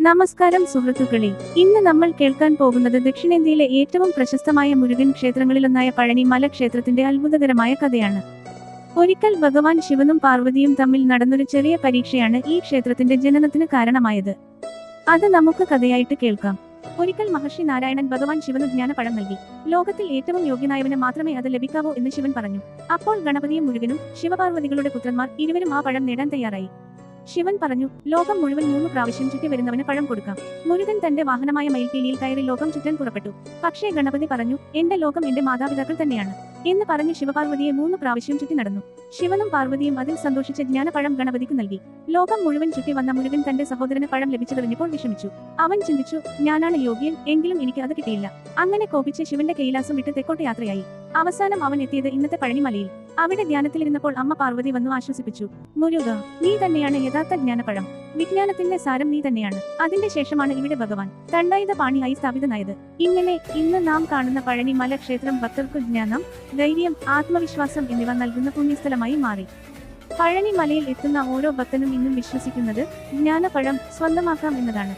നമസ്കാരം സുഹൃത്തുക്കളെ, ഇന്ന് നമ്മൾ കേൾക്കാൻ പോകുന്നത് ദക്ഷിണേന്ത്യയിലെ ഏറ്റവും പ്രശസ്തമായ മുരുകൻ ക്ഷേത്രങ്ങളിലൊന്നായ പഴനി മല ക്ഷേത്രത്തിന്റെ അത്ഭുതകരമായ കഥയാണ്. ഒരിക്കൽ ഭഗവാൻ ശിവനും പാർവതിയും തമ്മിൽ നടന്നൊരു ചെറിയ പരീക്ഷയാണ് ഈ ക്ഷേത്രത്തിന്റെ ജനനത്തിന് കാരണമായത്. അത് നമുക്ക് കഥയായിട്ട് കേൾക്കാം. ഒരിക്കൽ മഹർഷി നാരായണൻ ഭഗവാൻ ശിവന് ജ്ഞാനപഴം നൽകി. ലോകത്തിൽ ഏറ്റവും യോഗ്യനായവന് മാത്രമേ അത് ലഭിക്കാവൂ എന്ന് ശിവൻ പറഞ്ഞു. അപ്പോൾ ഗണപതിയും മുരുകനും ശിവപാർവതികളുടെ പുത്രന്മാർ ഇരുവരും ആ പഴം നേടാൻ തയ്യാറായി. ശിവൻ പറഞ്ഞു, ലോകം മുഴുവൻ 3 പ്രാവശ്യം ചുറ്റി വരുന്നവന് പഴം കൊടുക്കാം. മുരുകൻ തന്റെ വാഹനമായ മയിൽപീലിയിൽ കയറി ലോകം ചുറ്റാൻ പുറപ്പെട്ടു. പക്ഷേ ഗണപതി പറഞ്ഞു, എന്റെ ലോകം എന്റെ മാതാപിതാക്കൾ തന്നെയാണ് എന്ന് പറഞ്ഞ് ശിവപാർവതിയെ 3 പ്രാവശ്യം ചുറ്റി നടന്നു. ശിവനും പാർവതിയും അതിൽ സന്തോഷിച്ച് ജ്ഞാനപഴം ഗണപതിക്ക് നൽകി. ലോകം മുഴുവൻ ചുറ്റി വന്ന മുരുകൻ തന്റെ സഹോദരന് പഴം ലഭിച്ചതറിഞ്ഞപ്പോൾ വിഷമിച്ചു. അവൻ ചിന്തിച്ചു, ഞാനാണ് യോഗ്യൻ, എങ്കിലും എനിക്ക് അത് കിട്ടിയില്ല. അങ്ങനെ കോപിച്ച് ശിവന്റെ കൈലാസം വിട്ട് തെക്കോട്ട് യാത്രയായി. അവസാനം അവൻ എത്തിയത് ഇന്നത്തെ പഴനിമലയിൽ. അവിടെ ധ്യാനത്തിലിരുന്നപ്പോൾ അമ്മ പാർവതി വന്നു ആശ്വസിപ്പിച്ചു. മുരുക, നീ തന്നെയാണ് യഥാർത്ഥ ജ്ഞാനപഴം. വിജ്ഞാനത്തിന്റെ സാരം നീ തന്നെയാണ്. അതിന്റെ ശേഷമാണ് ഇവിടെ ഭഗവാൻ തണ്ടായുധ പാണിയായി സ്ഥാപിതനായത്. ഇങ്ങനെ ഇന്ന് നാം കാണുന്ന പഴനി മല ക്ഷേത്രം ഭക്തർക്കു ജ്ഞാനം, ധൈര്യം, ആത്മവിശ്വാസം എന്നിവ നൽകുന്ന പുണ്യസ്ഥലമായി മാറി. പഴനി മലയിൽ എത്തുന്ന ഓരോ ഭക്തനും ഇന്നും വിശ്വസിക്കുന്നത് ജ്ഞാനപഴം സ്വന്തമാക്കാം എന്നതാണ്.